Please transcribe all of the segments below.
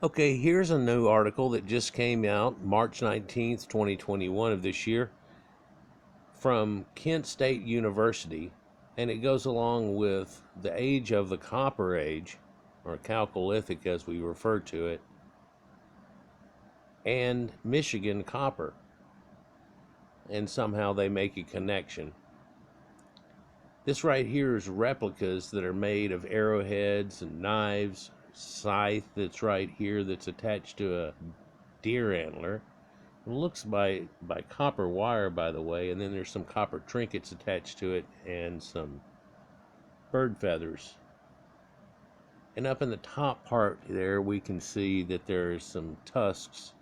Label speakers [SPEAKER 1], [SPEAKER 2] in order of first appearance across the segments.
[SPEAKER 1] Okay, here's a new article that just came out March 19th, 2021 of this year from Kent State University, and it goes along with the age of the Copper Age, or Chalcolithic as we refer to it, and Michigan copper, and somehow they make a connection. This right here is replicas that are made of arrowheads and knives, scythe that's right here that's attached to a deer antler. It looks by copper wire, by the way, and then there's some copper trinkets attached to it and some bird feathers. And up in the top part there we can see that there's some tusks,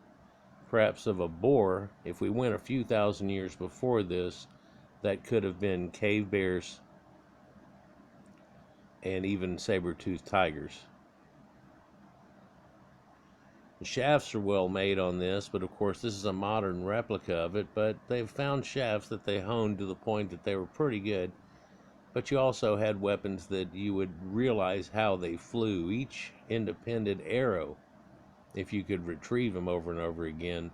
[SPEAKER 1] perhaps of a boar. If we went a few thousand years before this, that could have been cave bears and even saber-toothed tigers. The shafts are well made on this, but of course this is a modern replica of it, but they've found shafts that they honed to the point that they were pretty good. But you also had weapons that you would realize how they flew. Each independent arrow, if you could retrieve them over and over again,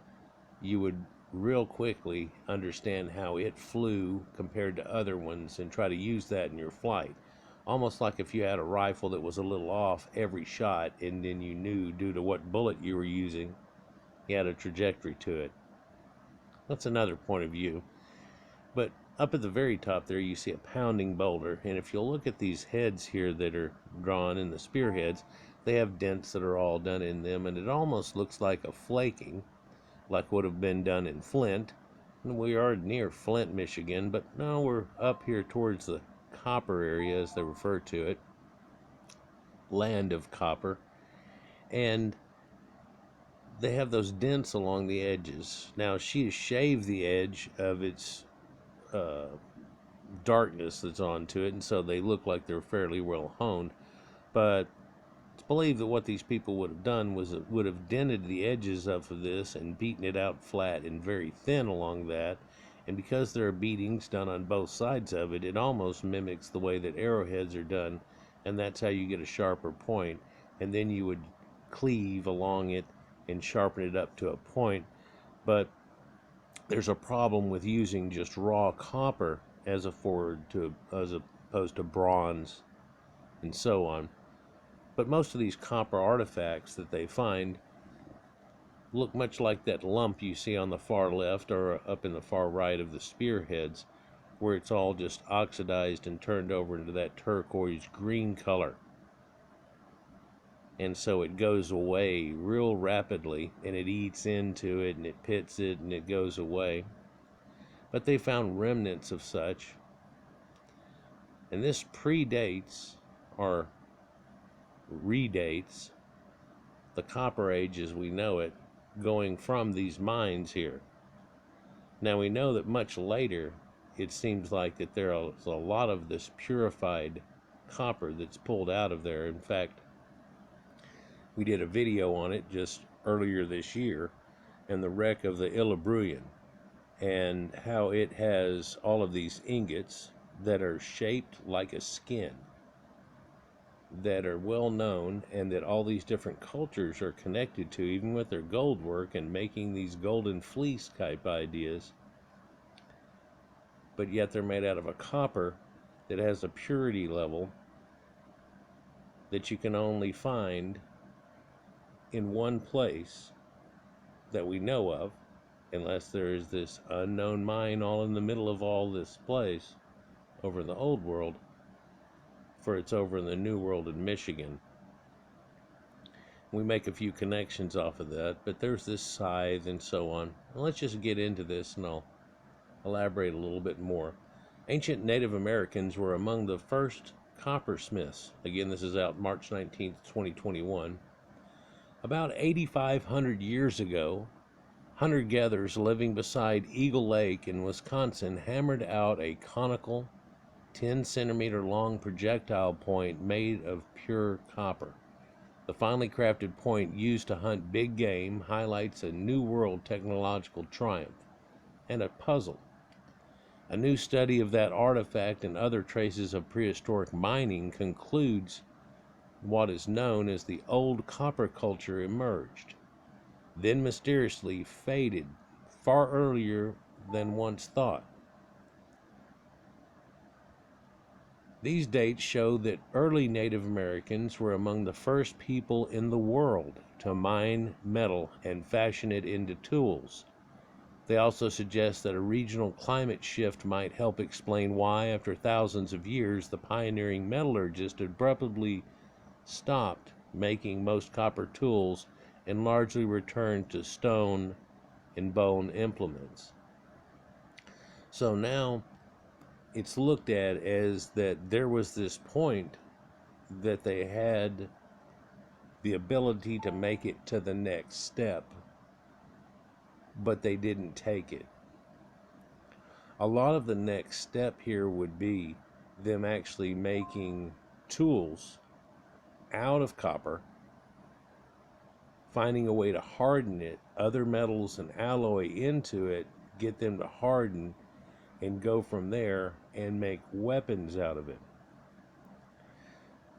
[SPEAKER 1] you would real quickly understand how it flew compared to other ones and try to use that in your flight. Almost like if you had a rifle that was a little off every shot, and then you knew due to what bullet you were using, you had a trajectory to it. That's another point of view. But up at the very top there you see a pounding boulder, and if you'll look at these heads here that are drawn in the spearheads, they have dents that are all done in them, and it almost looks like a flaking, like would have been done in Flint. And we are near Flint, Michigan, but no, we're up here towards the copper area, as they refer to it, land of copper, and they have those dents along the edges. Now she has shaved the edge of its darkness that's onto it, and so they look like they're fairly well honed, but it's believed that what these people would have done was it would have dented the edges of this and beaten it out flat and very thin along that. And because there are beatings done on both sides of it, it almost mimics the way that arrowheads are done, and that's how you get a sharper point. And then you would cleave along it and sharpen it up to a point. But there's a problem with using just raw copper as opposed to bronze and so on. But most of these copper artifacts that they find look much like that lump you see on the far left or up in the far right of the spearheads, where it's all just oxidized and turned over into that turquoise green color. And so it goes away real rapidly, and it eats into it and it pits it and it goes away. But they found remnants of such, and this predates or redates the Copper Age as we know it, going from these mines here. Now we know that much later it seems like that there is a lot of this purified copper that's pulled out of there. In fact, we did a video on it just earlier this year, and the wreck of the Abruptly, and how it has all of these ingots that are shaped like a skin, that are well known, and that all these different cultures are connected to, even with their gold work and making these golden fleece type ideas. But yet they're made out of a copper that has a purity level that you can only find in one place that we know of, unless there is this unknown mine all in the middle of all this place over in the old world, for it's over in the new world in Michigan. We make a few connections off of that, but there's this scythe and so on. And let's just get into this and I'll elaborate a little bit more. Ancient Native Americans were among the first coppersmiths. Again, this is out March 19th, 2021. About 8,500 years ago, hunter-gatherers living beside Eagle Lake in Wisconsin hammered out a conical 10-centimeter long projectile point made of pure copper. The finely crafted point used to hunt big game highlights a New World technological triumph and a puzzle. A new study of that artifact and other traces of prehistoric mining concludes what is known as the old copper culture emerged, then mysteriously faded far earlier than once thought. These dates show that early Native Americans were among the first people in the world to mine metal and fashion it into tools. They also suggest that a regional climate shift might help explain why, after thousands of years, the pioneering metallurgist abruptly stopped making most copper tools and largely returned to stone and bone implements. So now it's looked at as that there was this point that they had the ability to make it to the next step, but they didn't take it. A lot of the next step here would be them actually making tools out of copper, finding a way to harden it, other metals and alloy into it, get them to harden, and go from there and make weapons out of it.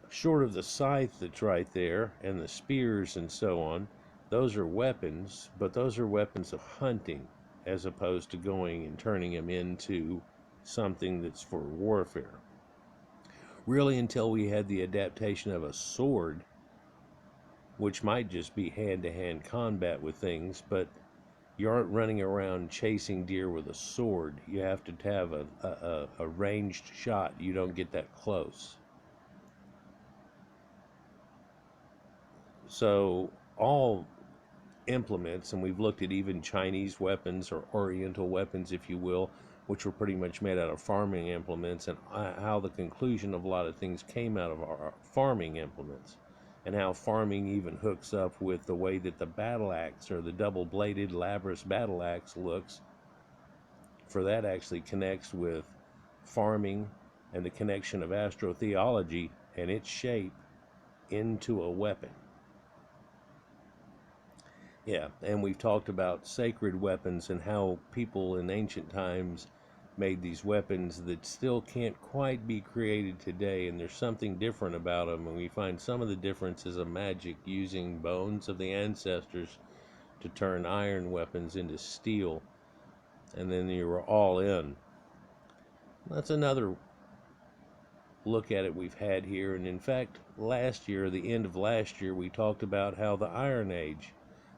[SPEAKER 1] Short of the scythe that's right there and the spears and so on, those are weapons, but those are weapons of hunting as opposed to going and turning them into something that's for warfare. Really, until we had the adaptation of a sword, which might just be hand-to-hand combat with things, but you aren't running around chasing deer with a sword. You have to have a ranged shot. You don't get that close. So all implements, and we've looked at even Chinese weapons or Oriental weapons, if you will, which were pretty much made out of farming implements, and how the conclusion of a lot of things came out of our farming implements, and how farming even hooks up with the way that the battle axe or the double-bladed Labrys battle axe looks. For that actually connects with farming and the connection of astrotheology and its shape into a weapon. Yeah, and we've talked about sacred weapons and how people in ancient times made these weapons that still can't quite be created today, and there's something different about them, and we find some of the differences of magic using bones of the ancestors to turn iron weapons into steel, and then you were all in. That's another look at it we've had here, and in fact, last year, the end of last year, we talked about how the Iron Age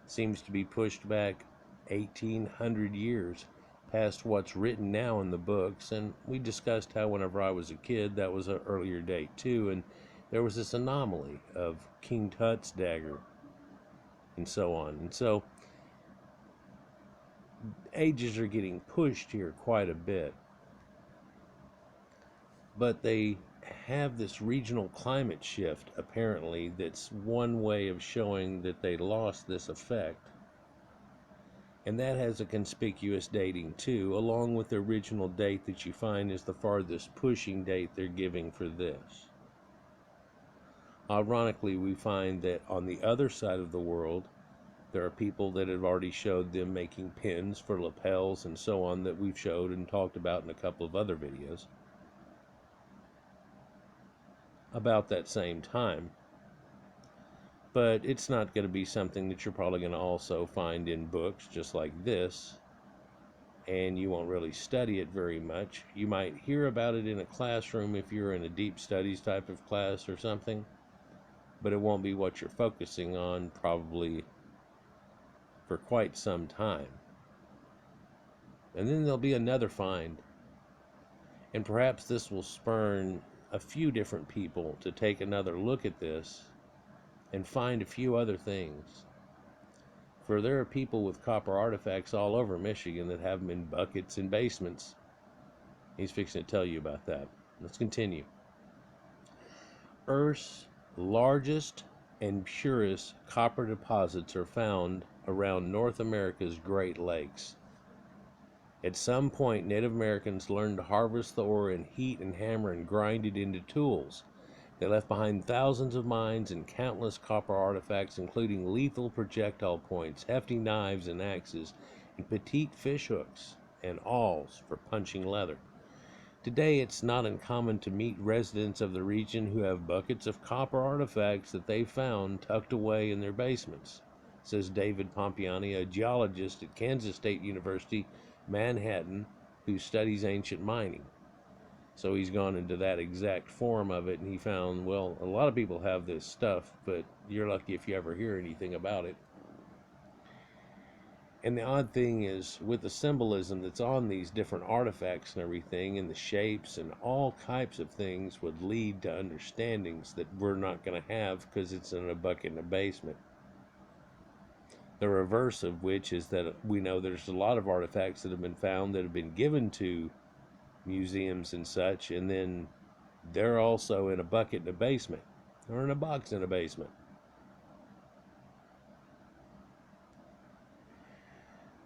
[SPEAKER 1] seems to be pushed back 1,800 years past what's written now in the books, and we discussed how whenever I was a kid that was an earlier date too, and there was this anomaly of King Tut's dagger and so on. And so ages are getting pushed here quite a bit, but they have this regional climate shift apparently that's one way of showing that they lost this effect. And that has a conspicuous dating too, along with the original date that you find is the farthest pushing date they're giving for this. Ironically, we find that on the other side of the world, there are people that have already showed them making pins for lapels and so on that we've showed and talked about in a couple of other videos about that same time. But it's not going to be something that you're probably going to also find in books just like this, and you won't really study it very much. You might hear about it in a classroom if you're in a deep studies type of class or something, but it won't be what you're focusing on probably for quite some time. And then there'll be another find, and perhaps this will spurn a few different people to take another look at this and find a few other things. For there are people with copper artifacts all over Michigan that have them in buckets and basements. He's fixing to tell you about that. Let's continue. Earth's largest and purest copper deposits are found around North America's Great Lakes. At some point, Native Americans learned to harvest the ore and heat and hammer and grind it into tools. They left behind thousands of mines and countless copper artifacts, including lethal projectile points, hefty knives and axes, and petite fish hooks and awls for punching leather. Today, it's not uncommon to meet residents of the region who have buckets of copper artifacts that they found tucked away in their basements, says David Pompiani, a geologist at Kansas State University, Manhattan, who studies ancient mining. So he's gone into that exact form of it, and he found, well, a lot of people have this stuff, but you're lucky if you ever hear anything about it. And the odd thing is, with the symbolism that's on these different artifacts and everything, and the shapes and all types of things would lead to understandings that we're not going to have because it's in a bucket in a basement. The reverse of which is that we know there's a lot of artifacts that have been found that have been given to museums and such, and then they're also in a bucket in a basement or in a box in a basement.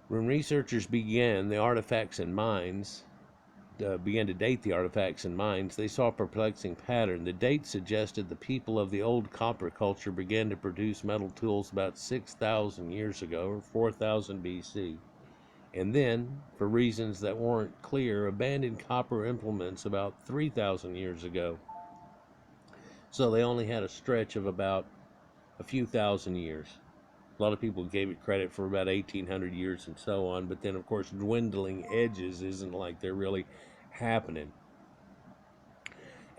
[SPEAKER 1] When researchers began to date the artifacts in mines, they saw a perplexing pattern. The date suggested the people of the old copper culture began to produce metal tools about 6,000 years ago, or 4,000 BC. And then, for reasons that weren't clear, abandoned copper implements about 3,000 years ago. So they only had a stretch of about a few thousand years. A lot of people gave it credit for about 1,800 years and so on, but then, of course, dwindling edges isn't like they're really happening.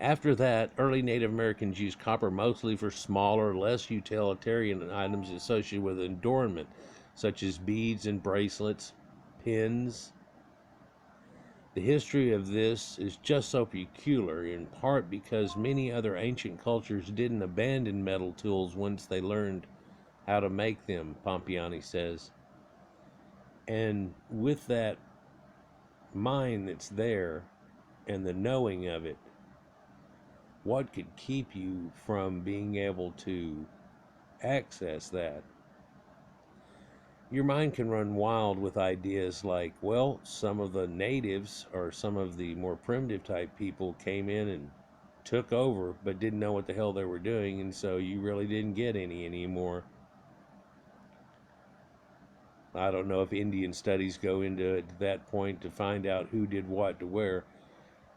[SPEAKER 1] After that, early Native Americans used copper mostly for smaller, less utilitarian items associated with adornment, such as beads and bracelets, pins. The history of this is just so peculiar, in part because many other ancient cultures didn't abandon metal tools once they learned how to make them, Pompiani says. And with that mind that's there and the knowing of it, what could keep you from being able to access that? Your mind can run wild with ideas like, well, some of the natives or some of the more primitive type people came in and took over but didn't know what the hell they were doing, and so you really didn't get any anymore. I don't know if Indian studies go into it to that point to find out who did what to where.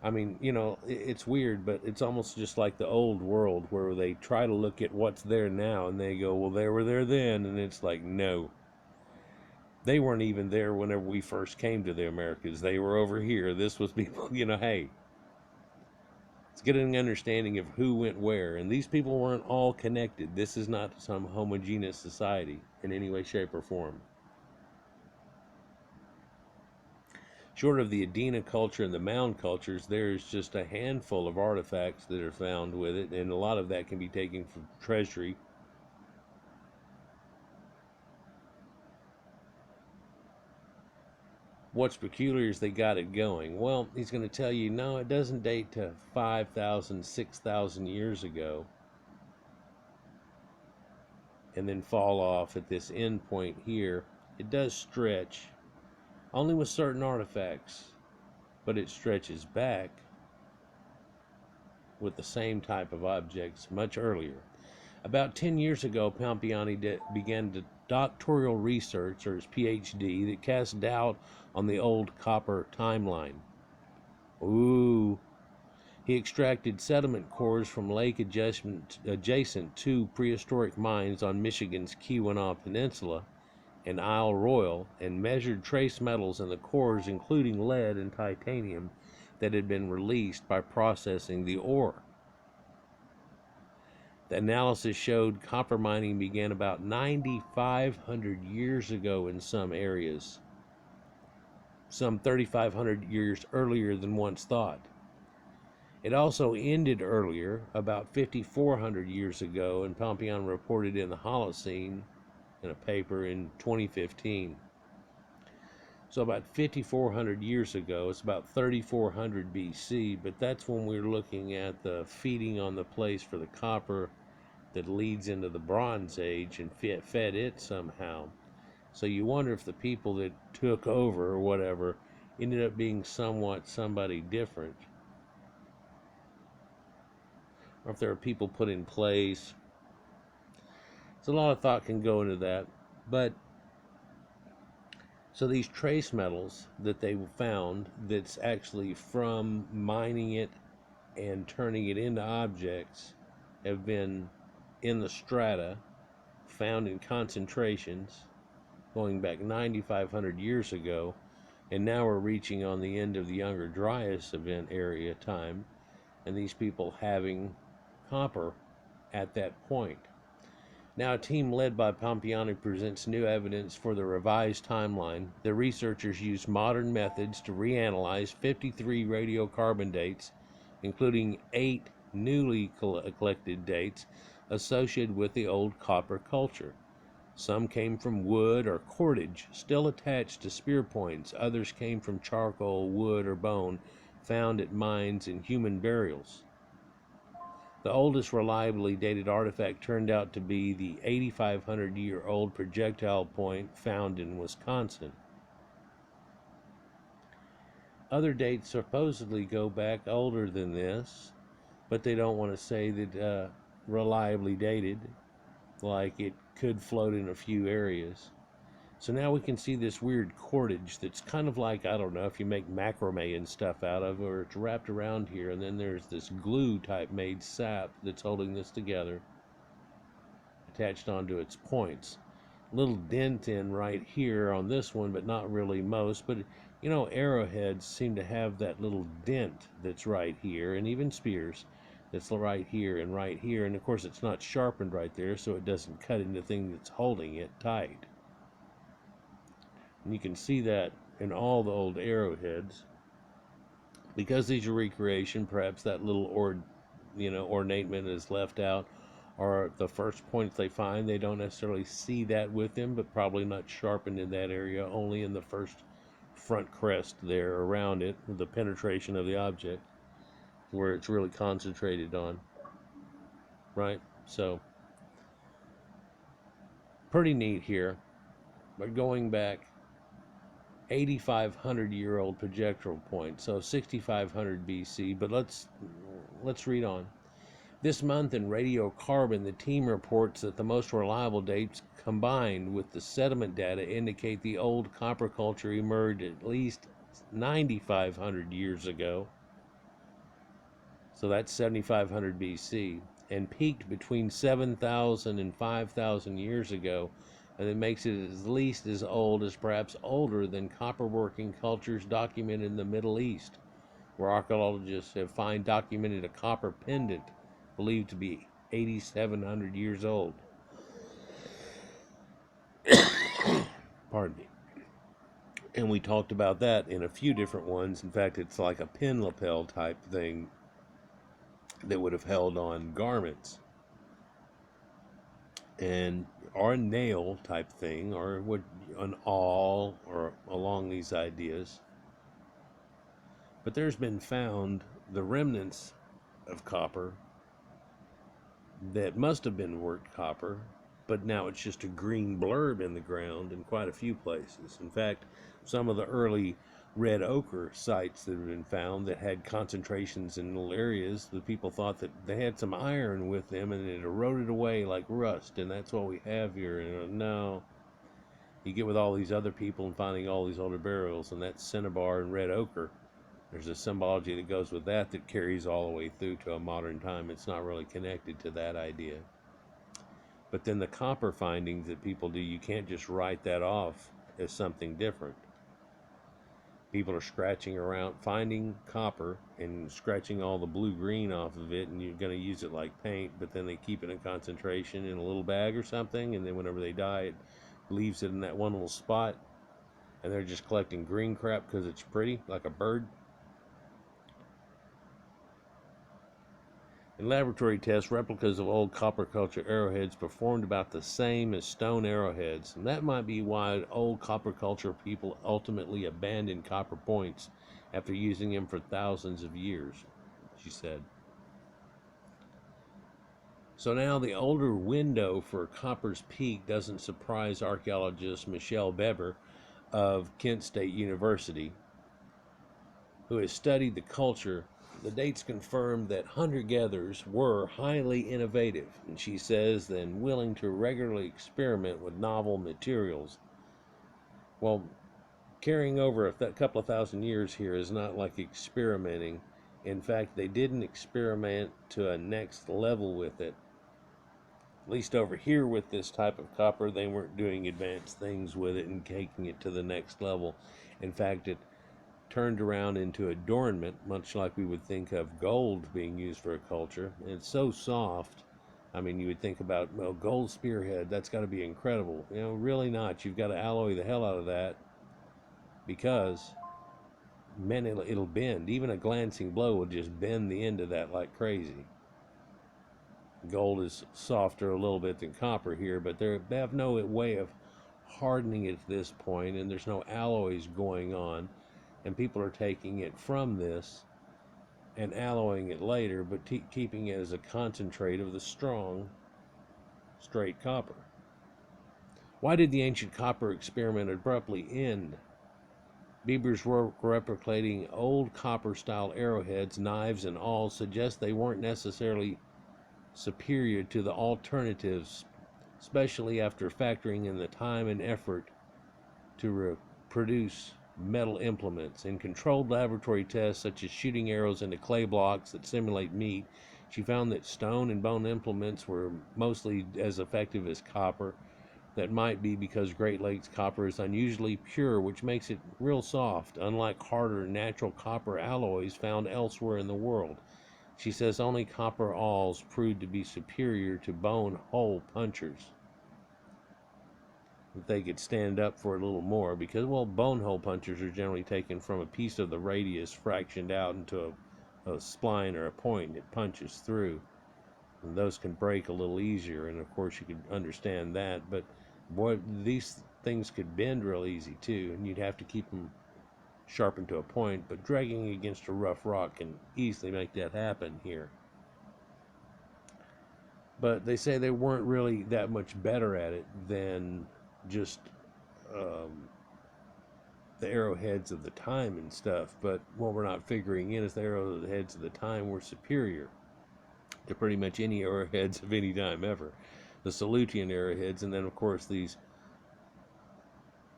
[SPEAKER 1] I mean, it's weird, but it's almost just like the old world where they try to look at what's there now and they go, well, they were there then, and it's like, no. They weren't even there whenever we first came to the Americas. They were over here. This was people, hey, let's get an understanding of who went where. And these people weren't all connected. This is not some homogeneous society in any way, shape, or form. Short of the Edina culture and the mound cultures, there's just a handful of artifacts that are found with it, and a lot of that can be taken from treasury. What's peculiar is they got it going. Well, he's going to tell you, no, it doesn't date to 5,000, 6,000 years ago, and then fall off at this end point here. It does stretch, only with certain artifacts, but it stretches back with the same type of objects much earlier. About 10 years ago, Pompiani began doctoral research, or his PhD, that cast doubt on the old copper timeline. Ooh. He extracted sediment cores from lake adjacent to prehistoric mines on Michigan's Keweenaw Peninsula and Isle Royale, and measured trace metals in the cores, including lead and titanium, that had been released by processing the ore. The analysis showed copper mining began about 9,500 years ago in some areas, some 3,500 years earlier than once thought. It also ended earlier, about 5,400 years ago, and Pompiani reported in the Holocene in a paper in 2015. So about 5,400 years ago, it's about 3,400 BC, but that's when we're looking at the feeding on the place for the copper that leads into the Bronze Age and fed it somehow. So you wonder if the people that took over or whatever ended up being somebody different, or if there are people put in place. So a lot of thought can go into that. But So these trace metals that they found, that's actually from mining it and turning it into objects, have been in the strata, found in concentrations going back 9,500 years ago, and now we're reaching on the end of the Younger Dryas event area time, and these people having copper at that point. Now, a team led by Pompiani presents new evidence for the revised timeline. The researchers used modern methods to reanalyze 53 radiocarbon dates, including 8 newly collected dates associated with the old copper culture. Some came from wood or cordage still attached to spear points. Others came from charcoal, wood, or bone found at mines and human burials. The oldest reliably dated artifact turned out to be the 8,500-year-old projectile point found in Wisconsin. Other dates supposedly go back older than this, but they don't want to say that reliably dated, like it could float in a few areas. So now we can see this weird cordage that's kind of like, I don't know, if you make macrame and stuff out of, or it's wrapped around here, and then there's this glue type made sap that's holding this together, attached onto its points. Little dent in right here on this one, but not really most. But you know, arrowheads seem to have that little dent that's right here, and even spears that's right here and right here. And of course it's not sharpened right there, so it doesn't cut into the thing that's holding it tight. And you can see that in all the old arrowheads. Because these are recreation, perhaps that little ornament is left out, or the first points they find, they don't necessarily see that with them, but probably not sharpened in that area, only in the first front crest there around it, with the penetration of the object, where it's really concentrated on, right? So, pretty neat here. But going back 8,500-year-old projectile point, so 6,500 BC. But let's read on. This month in radiocarbon, the team reports that the most reliable dates combined with the sediment data indicate the old copper culture emerged at least 9,500 years ago. So that's 7,500 BC, and peaked between 7,000 and 5,000 years ago. And it makes it at least as old, as perhaps older than copper-working cultures documented in the Middle East, where archaeologists have documented a copper pendant believed to be 8,700 years old. Pardon me. And we talked about that in a few different ones. In fact, it's like a pin lapel type thing that would have held on garments, and or a nail type thing, or an awl, or along these ideas. But there's been found the remnants of copper that must have been worked copper, but now it's just a green blurb in the ground in quite a few places. In fact, some of the early red ochre sites that have been found that had concentrations in little areas, the people thought that they had some iron with them and it eroded away like rust, and that's what we have here. And no, you get with all these other people and finding all these older burials, and that's cinnabar and red ochre. There's a symbology that goes with that carries all the way through to a modern time. It's not really connected to that idea. But then the copper findings that people do, you can't just write that off as something different. People are scratching around, finding copper and scratching all the blue-green off of it, and you're going to use it like paint, but then they keep it in concentration in a little bag or something, and then whenever they die, it leaves it in that one little spot, and they're just collecting green crap because it's pretty, like a bird. In laboratory tests, replicas of old copper culture arrowheads performed about the same as stone arrowheads, and that might be why old copper culture people ultimately abandoned copper points after using them for thousands of years, she said. So now the older window for copper's peak doesn't surprise archaeologist Michelle Bebber of Kent State University, who has studied the culture. The dates confirm that hunter-gatherers were highly innovative, and she says, then willing to regularly experiment with novel materials. Well, carrying over a couple of thousand years here is not like experimenting. In fact, they didn't experiment to a next level with it. At least over here with this type of copper, they weren't doing advanced things with it and taking it to the next level. In fact, it turned around into adornment, much like we would think of gold being used for a culture. And it's so soft. I mean, you would think about, well, gold spearhead, that's got to be incredible. You know, really not. You've got to alloy the hell out of that because, man, it'll bend. Even a glancing blow will just bend the end of that like crazy. Gold is softer a little bit than copper here, but they have no way of hardening it at this point, and there's no alloys going on. And people are taking it from this and alloying it later, but keeping it as a concentrate of the strong, straight copper. Why did the ancient copper experiment abruptly end? Bieber's work replicating old copper-style arrowheads, knives, and awls suggests they weren't necessarily superior to the alternatives, especially after factoring in the time and effort to produce metal implements. In controlled laboratory tests, such as shooting arrows into clay blocks that simulate meat, she found that stone and bone implements were mostly as effective as copper. That might be because Great Lakes copper is unusually pure, which makes it real soft, unlike harder natural copper alloys found elsewhere in the world. She says only copper awls proved to be superior to bone hole punchers. If they could stand up for a little more, because, well, bone hole punchers are generally taken from a piece of the radius fractioned out into a spline or a point it punches through. And those can break a little easier, and of course you could understand that, but boy, these things could bend real easy too, and you'd have to keep them sharpened to a point, but dragging against a rough rock can easily make that happen here. But they say they weren't really that much better at it than just the arrowheads of the time and stuff, but what we're not figuring in is the arrowheads of the time were superior to pretty much any arrowheads of any time ever. The Salutian arrowheads, and then of course these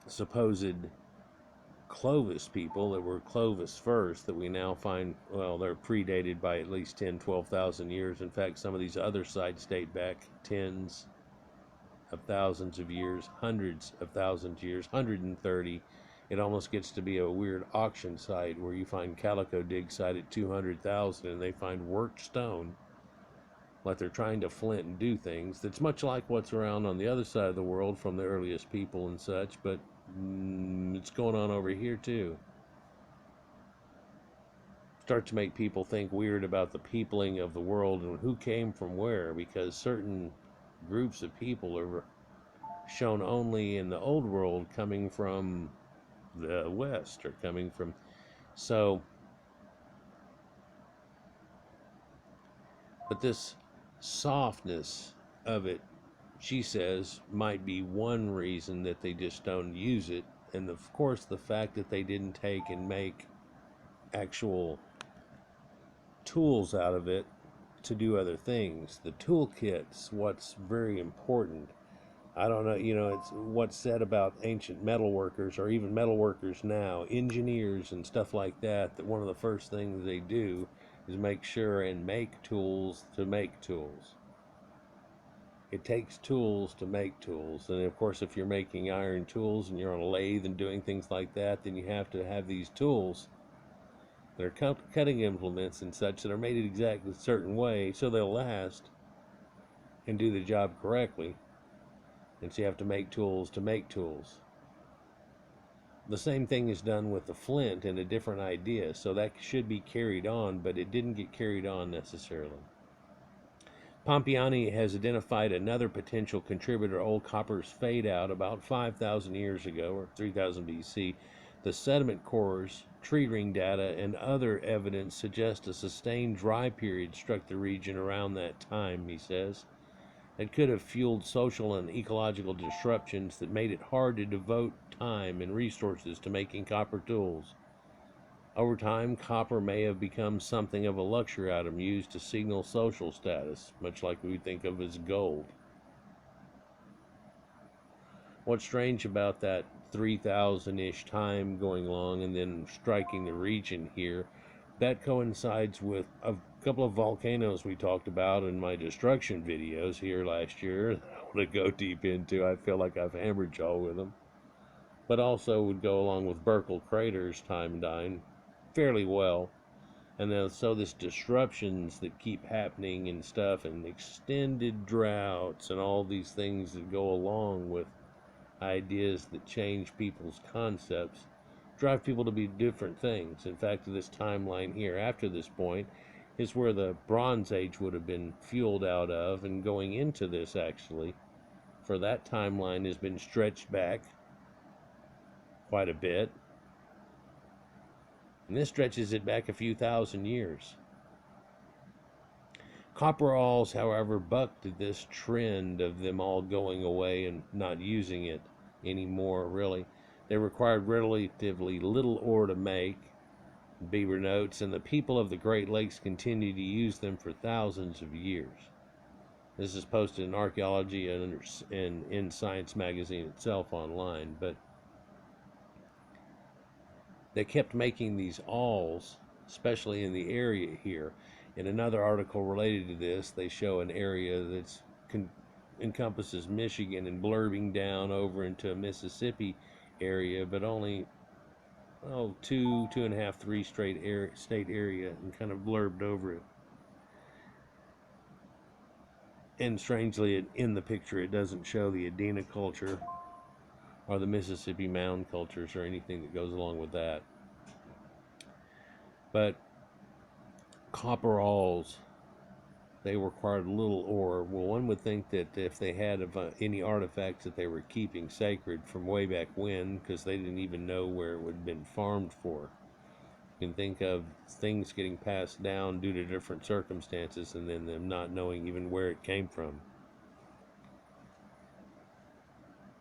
[SPEAKER 1] supposed Clovis people that were Clovis first, that we now find, well, they're predated by at least 10,000-12,000 years. In fact, some of these other sites date back tens of thousands of years, hundreds of thousands of years, 130. It almost gets to be a weird auction site where you find Calico dig site at 200,000 and they find worked stone, like they're trying to flint and do things. That's much like what's around on the other side of the world from the earliest people and such, but it's going on over here too. Start to make people think weird about the peopling of the world and who came from where, because certain groups of people are shown only in the old world coming from the west, or coming from, so, but this softness of it, she says, might be one reason that they just don't use it. And of course the fact that they didn't take and make actual tools out of it to do other things. The toolkit's what's very important. I don't know, you know, it's what's said about ancient metalworkers, or even metalworkers now, engineers and stuff like that, that one of the first things they do is make sure and make tools to make tools. It takes tools to make tools, and of course if you're making iron tools and you're on a lathe and doing things like that, then you have to have these tools. They're cutting implements and such that are made exactly a certain way so they'll last and do the job correctly. And so you have to make tools to make tools. The same thing is done with the flint in a different idea, so that should be carried on, but it didn't get carried on necessarily. Pompiani has identified another potential contributor to old copper's fade out about 5,000 years ago, or 3000 BC. The sediment cores, tree ring data, and other evidence suggest a sustained dry period struck the region around that time, he says. It could have fueled social and ecological disruptions that made it hard to devote time and resources to making copper tools. Over time, copper may have become something of a luxury item used to signal social status, much like we think of as gold. What's strange about that 3,000-ish time going along and then striking the region here, that coincides with a couple of volcanoes we talked about in my destruction videos here last year that I want to go deep into. I feel like I've hammered y'all with them. But also would go along with Burkle Crater's timeline fairly well. And then, so this disruptions that keep happening and stuff, and extended droughts and all these things that go along with ideas that change people's concepts, drive people to be different things. In fact, this timeline here after this point is where the Bronze Age would have been fueled out of, and going into this actually, for that timeline has been stretched back quite a bit. And this stretches it back a few thousand years. Copper awls, however, bucked this trend of them all going away and not using it anymore, really. They required relatively little ore to make, Bieber notes, and the people of the Great Lakes continue to use them for thousands of years. This is posted in Archaeology and in Science magazine itself online, but they kept making these awls, especially in the area here. In another article related to this, they show an area that's encompasses Michigan and blurbing down over into a Mississippi area, but only two and a half, three state area, and kind of blurbed over it. And strangely, in the picture, it doesn't show the Edina culture or the Mississippi mound cultures or anything that goes along with that. But copper awls, they required little ore. Well, one would think that if they had any artifacts that they were keeping sacred from way back when, because they didn't even know where it would have been farmed for. You can think of things getting passed down due to different circumstances and then them not knowing even where it came from.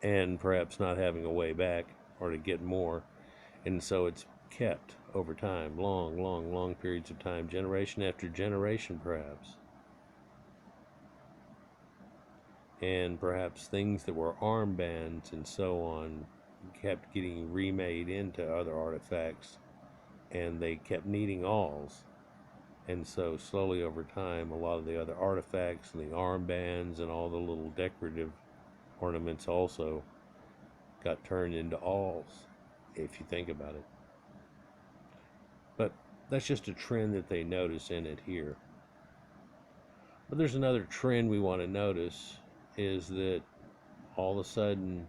[SPEAKER 1] And perhaps not having a way back or to get more. And so it's kept over time, long periods of time, generation after generation perhaps. And perhaps things that were armbands and so on kept getting remade into other artifacts, and they kept needing awls. And so slowly over time, a lot of the other artifacts and the armbands and all the little decorative ornaments also got turned into awls, if you think about it. But that's just a trend that they notice in it here. But there's another trend we want to notice, is that all of a sudden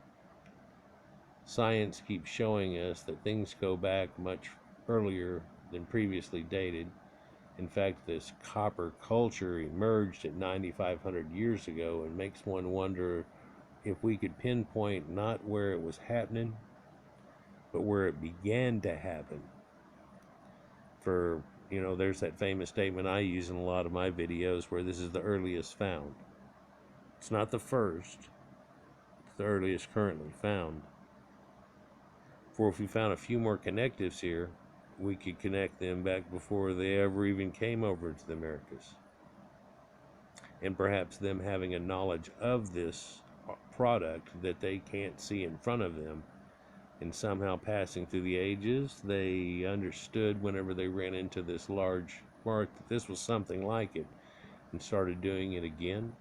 [SPEAKER 1] science keeps showing us that things go back much earlier than previously dated. In fact, this copper culture emerged at 9,500 years ago, and makes one wonder if we could pinpoint not where it was happening, but where it began to happen. For, there's that famous statement I use in a lot of my videos where this is the earliest found. It's not the first, it's the earliest currently found. For if we found a few more connectives here, we could connect them back before they ever even came over to the Americas. And perhaps them having a knowledge of this product that they can't see in front of them, and somehow passing through the ages, they understood whenever they ran into this large mark that this was something like it, and started doing it again.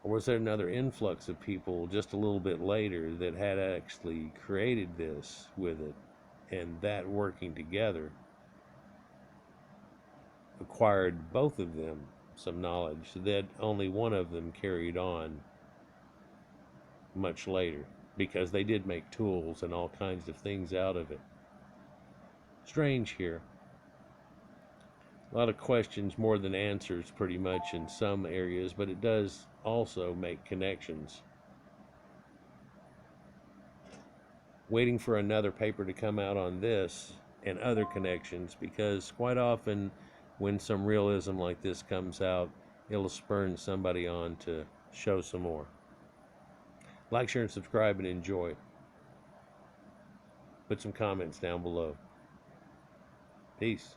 [SPEAKER 1] Or was there another influx of people just a little bit later that had actually created this with it, and that working together acquired both of them some knowledge that only one of them carried on much later, because they did make tools and all kinds of things out of it. Strange here. A lot of questions more than answers pretty much in some areas, but it does also make connections. Waiting for another paper to come out on this and other connections, because quite often when some realism like this comes out, it'll spur somebody on to show some more. Like, share, and subscribe, and enjoy. Put some comments down below. Peace.